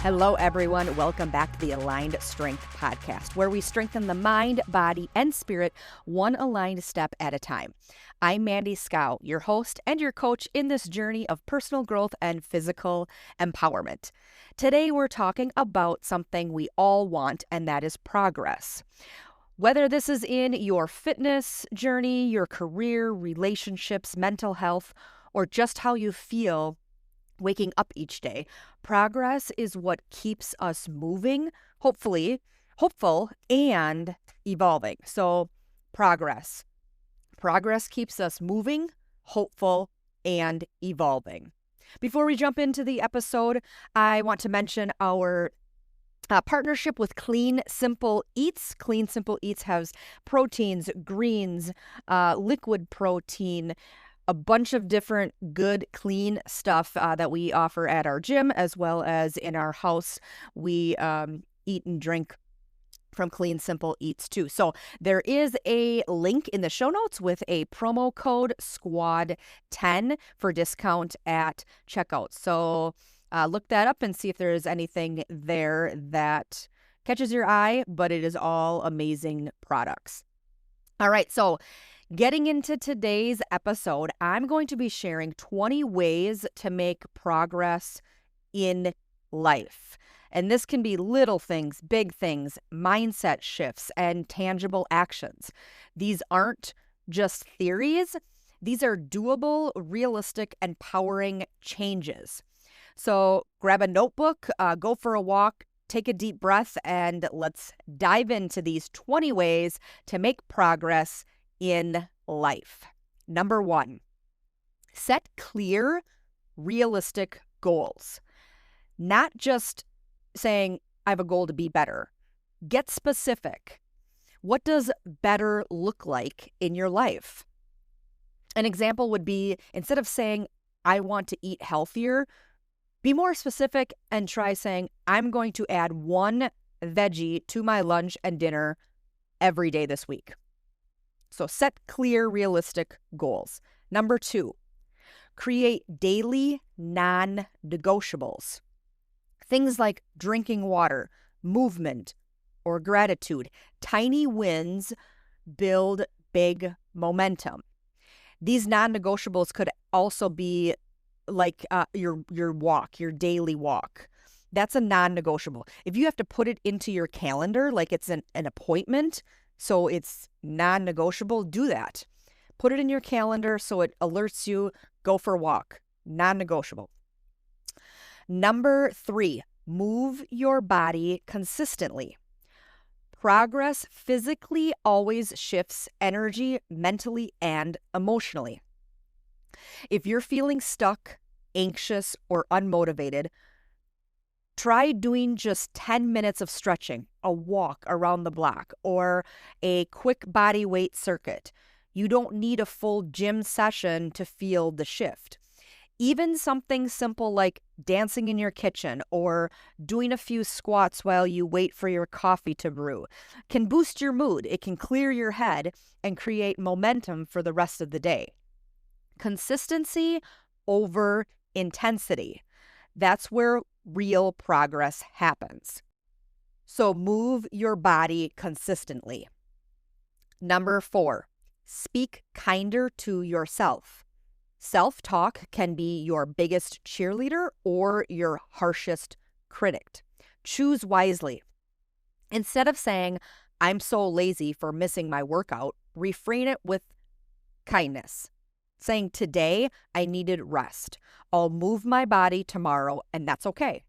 Hello, everyone. Welcome back to the Aligned Strength Podcast, where we strengthen the mind, body, and spirit one aligned step at a time. I'm Mandy Scow, your host and your coach in this journey of personal growth and physical empowerment. Today, we're talking about something we all want, and that is progress. Whether this is in your fitness journey, your career, relationships, mental health, or just how you feel waking up each day, progress is what keeps us moving, hopeful, and evolving. So progress keeps us moving, hopeful, and evolving. Before we jump into the episode, I want to mention our partnership with Clean Simple Eats. Clean Simple Eats has proteins, greens, liquid protein, a bunch of different good, clean stuff that we offer at our gym as well as in our house. We eat and drink from Clean Simple Eats too. So there is a link in the show notes with a promo code SQUAD10 for discount at checkout. So look that up and see if there is anything there that catches your eye, but it is all amazing products. All right, so getting into today's episode, I'm going to be sharing 20 ways to make progress in life. And this can be little things, big things, mindset shifts, and tangible actions. These aren't just theories. These are doable, realistic, empowering changes. So grab a notebook, go for a walk, take a deep breath, and let's dive into these 20 ways to make progress in life. Number 1, set clear, realistic goals. Not just saying, I have a goal to be better. Get specific. What does better look like in your life? An example would be, instead of saying, I want to eat healthier, be more specific and try saying, I'm going to add one veggie to my lunch and dinner every day this week. So set clear, realistic goals. Number 2, create daily non-negotiables. Things like drinking water, movement, or gratitude. Tiny wins build big momentum. These non-negotiables could also be like your walk, your daily walk. That's a non-negotiable. If you have to put it into your calendar like it's an appointment, so it's non-negotiable, do that. Put it in your calendar so it alerts you, go for a walk. Non-negotiable. Number 3, move your body consistently. Progress physically always shifts energy, mentally and emotionally. If you're feeling stuck, anxious, or unmotivated, try doing just 10 minutes of stretching, a walk around the block, or a quick body weight circuit. You don't need a full gym session to feel the shift. Even something simple like dancing in your kitchen or doing a few squats while you wait for your coffee to brew can boost your mood. It can clear your head and create momentum for the rest of the day. Consistency over intensity. That's where real progress happens. So move your body consistently. Number 4, speak kinder to yourself. Self-talk can be your biggest cheerleader or your harshest critic. Choose wisely. Instead of saying, I'm so lazy for missing my workout, refrain it with kindness. Saying, today I needed rest. I'll move my body tomorrow and that's okay.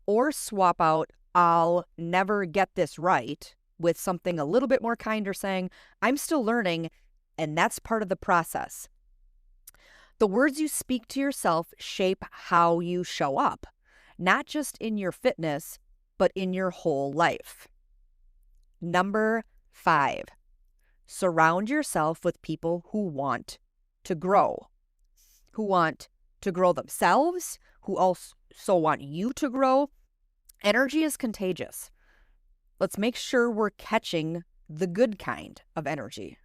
Or swap out, I'll never get this right, with something a little bit more kinder, saying, I'm still learning and that's part of the process. The words you speak to yourself shape how you show up, not just in your fitness, but in your whole life. Number 5, surround yourself with people who want to grow themselves, who also want you to grow. Energy is contagious. Let's make sure we're catching the good kind of energy.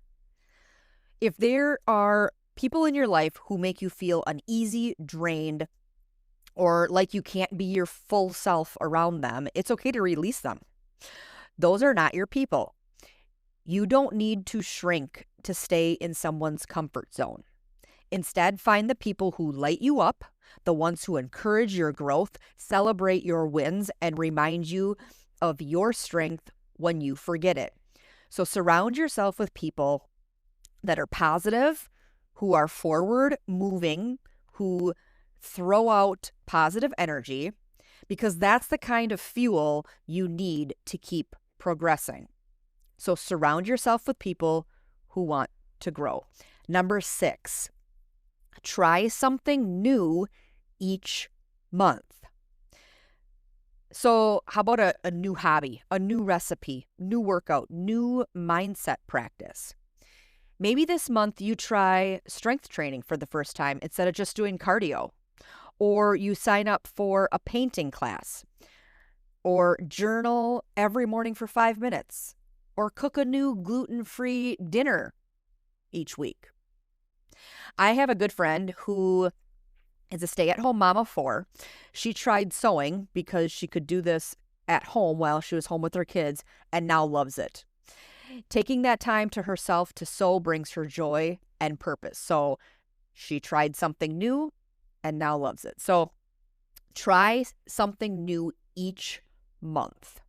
If there are people in your life who make you feel uneasy, drained, or like you can't be your full self around them, it's okay to release them. Those are not your people. You don't need to shrink to stay in someone's comfort zone. Instead, find the people who light you up, the ones who encourage your growth, celebrate your wins, and remind you of your strength when you forget it. So surround yourself with people that are positive, who are forward moving, who throw out positive energy, because that's the kind of fuel you need to keep progressing. So surround yourself with people who want to grow. Number 6, try something new each month. So how about a new hobby, a new recipe, new workout, new mindset practice? Maybe this month you try strength training for the first time instead of just doing cardio, or you sign up for a painting class, or journal every morning for 5 minutes, or cook a new gluten-free dinner each week. I have a good friend who is a stay-at-home mom of 4. She tried sewing because she could do this at home while she was home with her kids, and now loves it. Taking that time to herself to sew brings her joy and purpose. So she tried something new and now loves it. So try something new each month.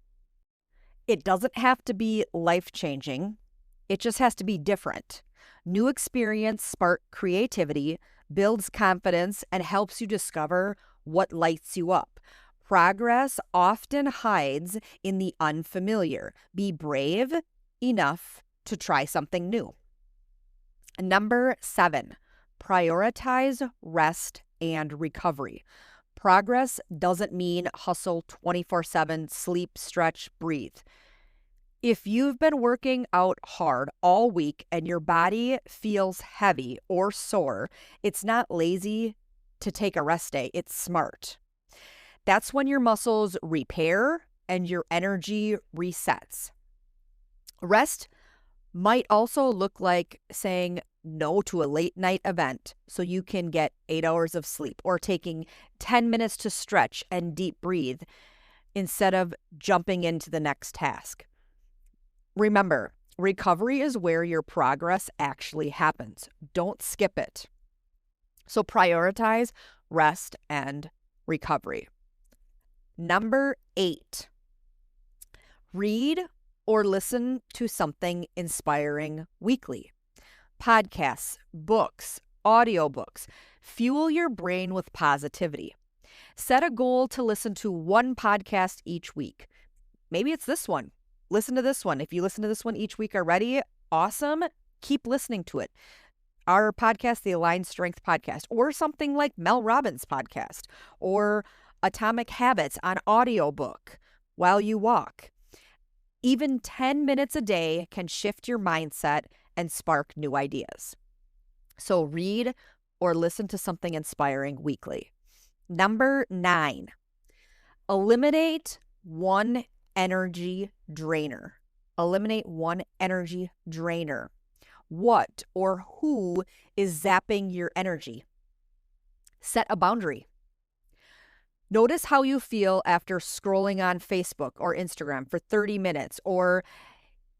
It doesn't have to be life-changing. It just has to be different. New experience sparks creativity, builds confidence, and helps you discover what lights you up. Progress often hides in the unfamiliar. Be brave enough to try something new. Number 7, prioritize rest and recovery. Progress doesn't mean hustle 24/7, sleep, stretch, breathe. If you've been working out hard all week and your body feels heavy or sore, it's not lazy to take a rest day. It's smart. That's when your muscles repair and your energy resets. Rest might also look like saying no to a late night event so you can get 8 hours of sleep, or taking 10 minutes to stretch and deep breathe instead of jumping into the next task. Remember, recovery is where your progress actually happens. Don't skip it. So prioritize rest and recovery. Number 8, read or listen to something inspiring weekly. Podcasts, books, audiobooks. Fuel your brain with positivity. Set a goal to listen to one podcast each week. Maybe it's this one. Listen to this one. If you listen to this one each week already, awesome. Keep listening to it. Our podcast, the Aligned Strength Podcast, or something like Mel Robbins' podcast, or Atomic Habits on audiobook while you walk. Even 10 minutes a day can shift your mindset and spark new ideas. So read or listen to something inspiring weekly. Number 9, eliminate one energy drainer. Eliminate one energy drainer. What or who is zapping your energy? Set a boundary. Notice how you feel after scrolling on Facebook or Instagram for 30 minutes or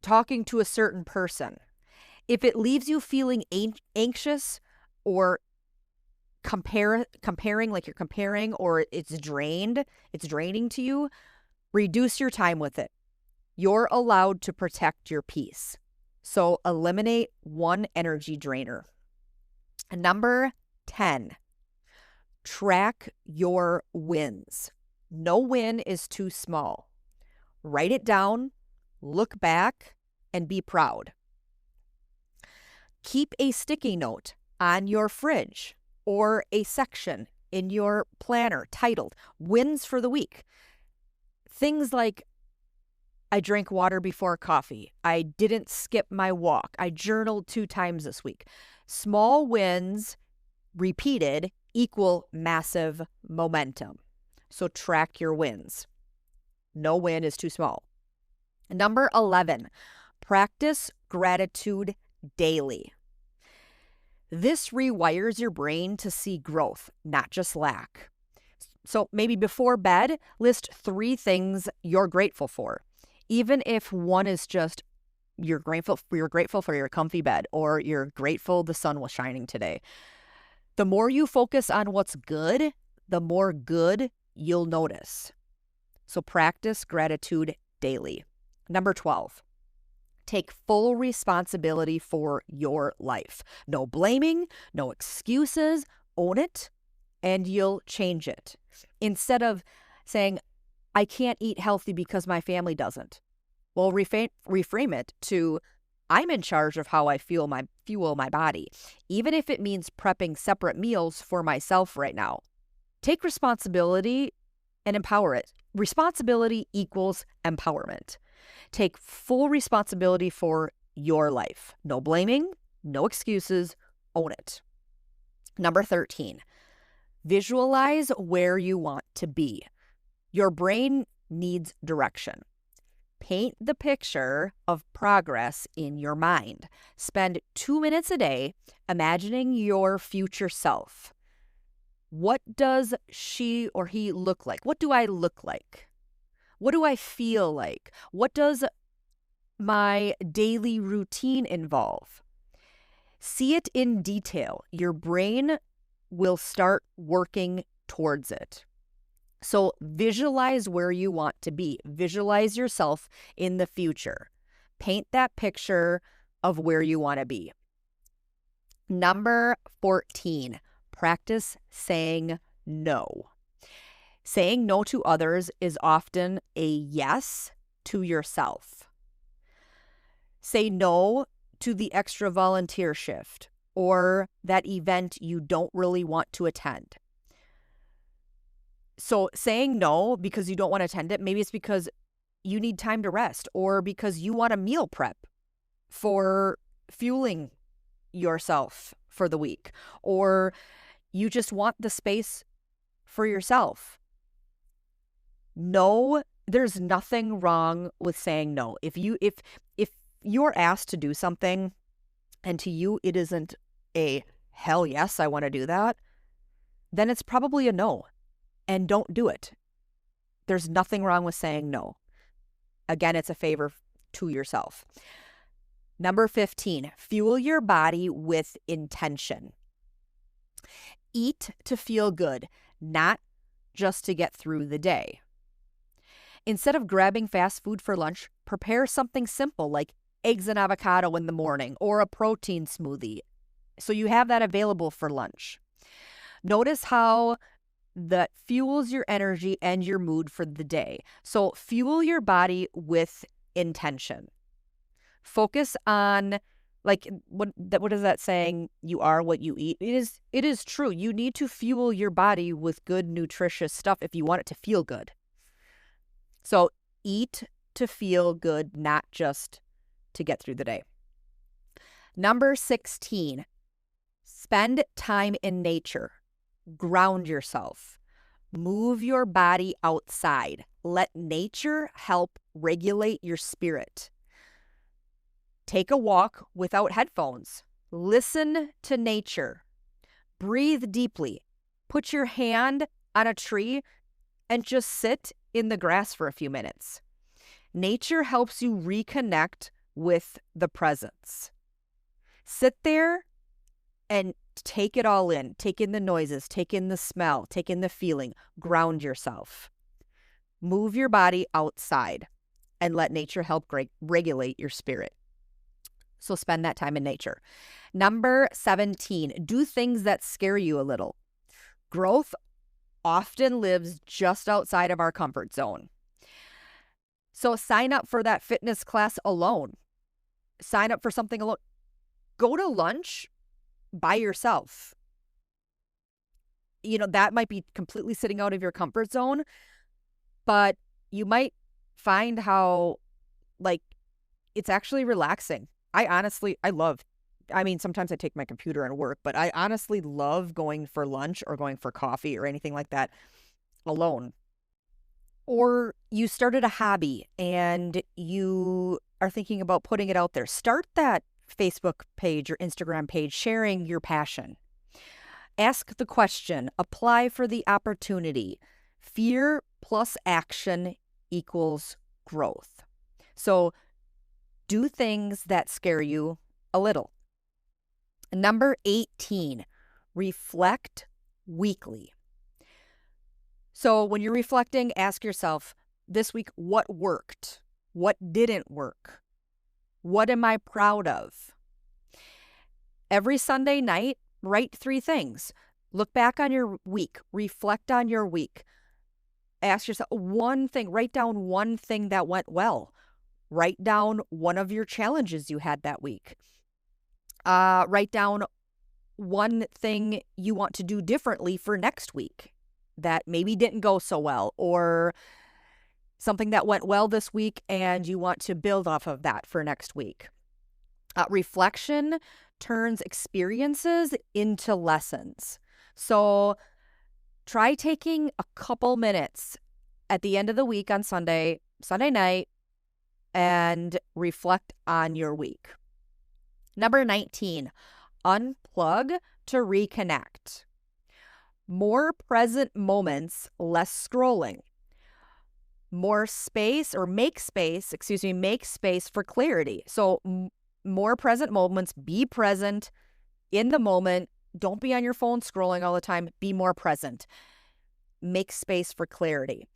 talking to a certain person. If it leaves you feeling anxious or comparing like you're comparing, or it's draining to you, reduce your time with it. You're allowed to protect your peace. So eliminate one energy drainer. Number 10, track your wins. No win is too small. Write it down, look back, and be proud. Keep a sticky note on your fridge or a section in your planner titled Wins for the Week. Things like, I drank water before coffee. I didn't skip my walk. I journaled 2 times this week. Small wins repeated equal massive momentum. So track your wins. No win is too small. Number 11, practice gratitude daily. This rewires your brain to see growth, not just lack. So maybe before bed, list 3 things you're grateful for. Even if one is just you're grateful for your comfy bed, or you're grateful the sun was shining today. The more you focus on what's good, the more good you'll notice. So practice gratitude daily. Number 12, take full responsibility for your life. No blaming, no excuses, own it, and you'll change it. Instead of saying, I can't eat healthy because my family doesn't. Well, reframe it to, I'm in charge of how I fuel my body, even if it means prepping separate meals for myself right now. Take responsibility and empower it. Responsibility equals empowerment. Take full responsibility for your life. No blaming, no excuses, own it. Number 13, visualize where you want to be. Your brain needs direction. Paint the picture of progress in your mind. Spend 2 minutes a day imagining your future self. What does she or he look like? What do I look like? What do I feel like? What does my daily routine involve? See it in detail. Your brain will start working towards it. So visualize where you want to be. Visualize yourself in the future. Paint that picture of where you want to be. Number 14, practice saying no. Saying no to others is often a yes to yourself. Say no to the extra volunteer shift or that event you don't really want to attend. So saying no because you don't want to attend it, maybe it's because you need time to rest, or because you want a meal prep for fueling yourself for the week, or you just want the space for yourself. No, there's nothing wrong with saying no. If you're asked to do something and to you it isn't a hell yes, I want to do that, then it's probably a no. And don't do it. There's nothing wrong with saying no. Again, it's a favor to yourself. Number 15, fuel your body with intention. Eat to feel good, not just to get through the day. Instead of grabbing fast food for lunch, prepare something simple like eggs and avocado in the morning or a protein smoothie, so you have that available for lunch. Notice how that fuels your energy and your mood for the day. So fuel your body with intention. Focus on, like, what is that saying? You are what you eat. It is true. You need to fuel your body with good, nutritious stuff if you want it to feel good. So eat to feel good, not just to get through the day. Number 16, spend time in nature. Ground yourself. Move your body outside. Let nature help regulate your spirit. Take a walk without headphones. Listen to nature. Breathe deeply. Put your hand on a tree and just sit in the grass for a few minutes. Nature helps you reconnect with the presence. Sit there and take it all in. Take in the noises, take in the smell, take in the feeling. Ground yourself. Move your body outside and let nature help regulate your spirit. So spend that time in nature. Number 17, do things that scare you a little. Growth often lives just outside of our comfort zone. So sign up for that fitness class alone. Sign up for something alone. Go to lunch by yourself. That might be completely sitting out of your comfort zone, but you might find how, it's actually relaxing. Sometimes I take my computer and work, but I honestly love going for lunch or going for coffee or anything like that alone. Or you started a hobby and you are thinking about putting it out there. Start that Facebook page or Instagram page sharing your passion. Ask the question, apply for the opportunity. Fear plus action equals growth. So do things that scare you a little. Number 18, reflect weekly. So when you're reflecting, ask yourself this week, what worked? What didn't work? What am I proud of? Every Sunday night, write 3 things. Look back on your week. Reflect on your week. Ask yourself one thing. Write down one thing that went well. Write down one of your challenges you had that week. Write down one thing you want to do differently for next week that maybe didn't go so well, or something that went well this week and you want to build off of that for next week. Reflection turns experiences into lessons. So try taking a couple minutes at the end of the week on Sunday night, and reflect on your week. Number 19, unplug to reconnect. More present moments, less scrolling. Make space for clarity. So more present moments, be present in the moment. Don't be on your phone scrolling all the time. Be more present. Make space for clarity.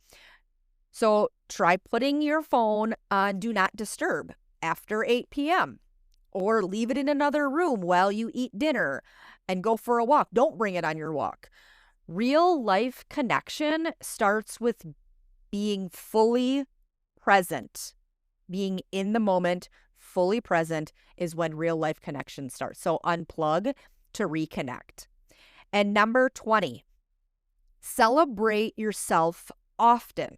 So try putting your phone on Do Not Disturb after 8 p.m. or leave it in another room while you eat dinner and go for a walk. Don't bring it on your walk. Real life connection starts with being fully present. Being in the moment, fully present is when real life connection starts. So unplug to reconnect. And number 20, celebrate yourself often.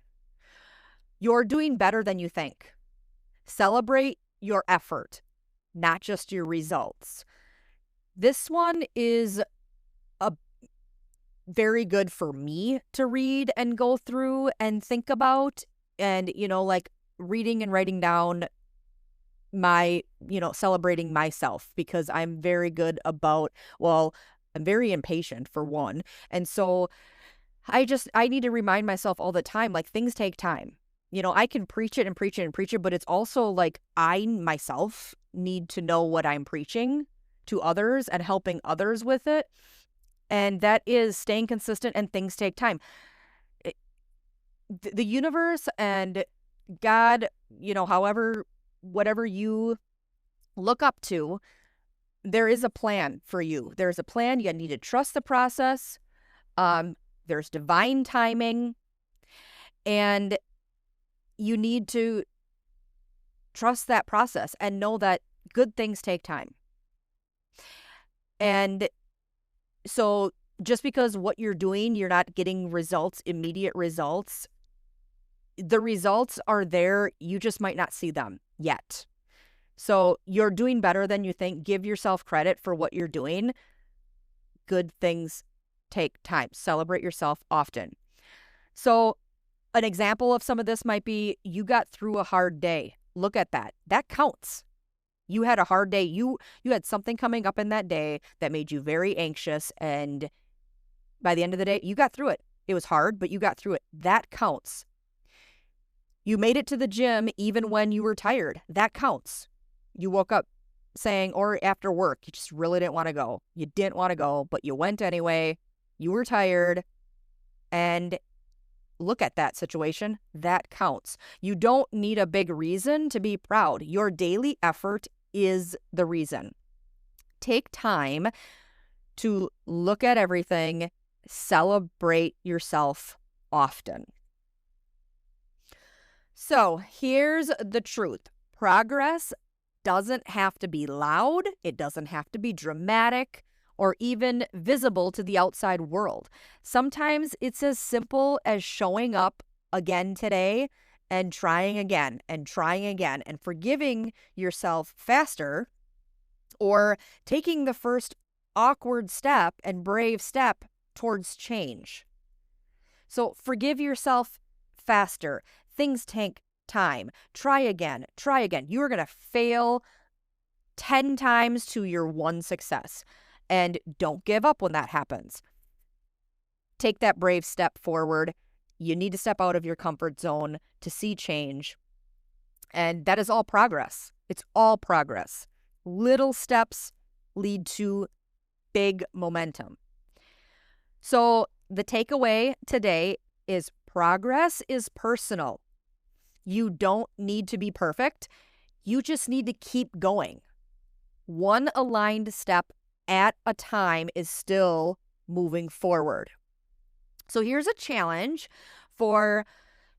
You're doing better than you think. Celebrate your effort, not just your results. This one is very good for me to read and go through and think about, and, like reading and writing down my, celebrating myself, because I'm very good about, I'm very impatient for one. And so I need to remind myself all the time, like, things take time. I can preach it and preach it and preach it, but it's also like I myself need to know what I'm preaching to others and helping others with it. And that is staying consistent, and things take time. The universe and God, whatever you look up to, there is a plan for you. There's a plan. You need to trust the process. There's divine timing, and you need to trust that process and know that good things take time. And so just because what you're doing, you're not getting immediate results, the results are there. You just might not see them yet. So you're doing better than you think. Give yourself credit for what you're doing. Good things take time. Celebrate yourself often. So an example of some of this might be you got through a hard day. Look at that. That counts. You had a hard day. You had something coming up in that day that made you very anxious, and by the end of the day, you got through it. It was hard, but you got through it. That counts. You made it to the gym even when you were tired. That counts. You woke up saying, or after work, you just really didn't want to go. You didn't want to go, but you went anyway. You were tired, and look at that situation. That counts. You don't need a big reason to be proud. Your daily effort is the reason. Take time to look at everything. Celebrate yourself often. So here's the truth. Progress doesn't have to be loud. It doesn't have to be dramatic or even visible to the outside world. Sometimes it's as simple as showing up again today and trying again and trying again and forgiving yourself faster, or taking the first awkward step and brave step towards change. So forgive yourself faster. Things take time. Try again. Try again. You are going to fail 10 times to your one success. And don't give up when that happens. Take that brave step forward. You need to step out of your comfort zone to see change. And that is all progress. It's all progress. Little steps lead to big momentum. So the takeaway today is progress is personal. You don't need to be perfect. You just need to keep going. One aligned step at a time is still moving forward. So here's a challenge for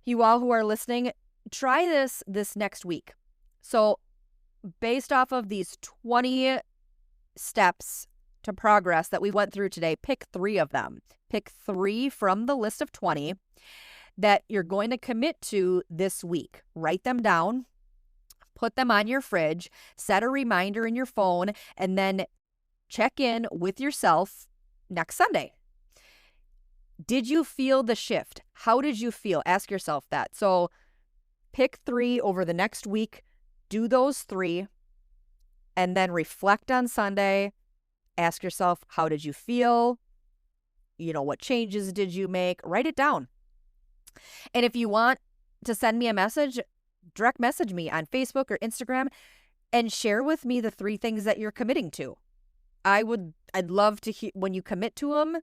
you all who are listening. Try this next week. So based off of these 20 steps to progress that we went through today, pick 3 of them. Pick 3 from the list of 20 that you're going to commit to this week. Write them down, put them on your fridge, set a reminder in your phone, and then check in with yourself next Sunday. Did you feel the shift? How did you feel? Ask yourself that. So pick 3 over the next week, do those 3, and then reflect on Sunday. Ask yourself, how did you feel? What changes did you make? Write it down. And if you want to send me a message, direct message me on Facebook or Instagram and share with me the 3 things that you're committing to. I'd love to hear when you commit to them.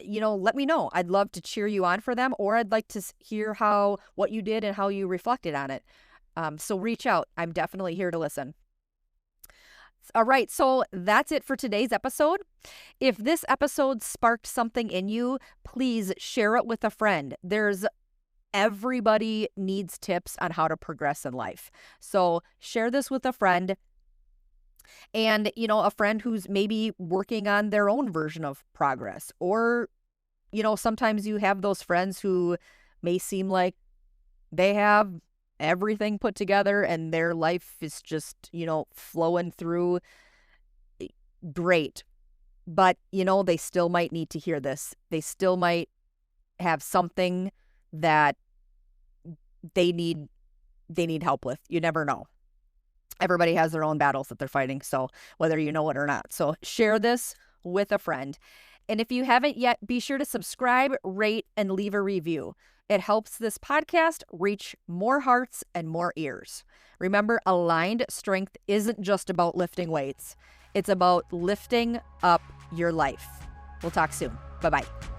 Let me know. I'd love to cheer you on for them, or I'd like to hear what you did and how you reflected on it. So reach out. I'm definitely here to listen. All right, so that's it for today's episode. If this episode sparked something in you, please share it with a friend. Everybody needs tips on how to progress in life. So share this with a friend. And, a friend who's maybe working on their own version of progress. Or, sometimes you have those friends who may seem like they have everything put together and their life is just, flowing through great. But, they still might need to hear this. They still might have something that they need help with. You never know. Everybody has their own battles that they're fighting, so whether you know it or not. So share this with a friend. And if you haven't yet, be sure to subscribe, rate, and leave a review. It helps this podcast reach more hearts and more ears. Remember, aligned strength isn't just about lifting weights. It's about lifting up your life. We'll talk soon. Bye-bye.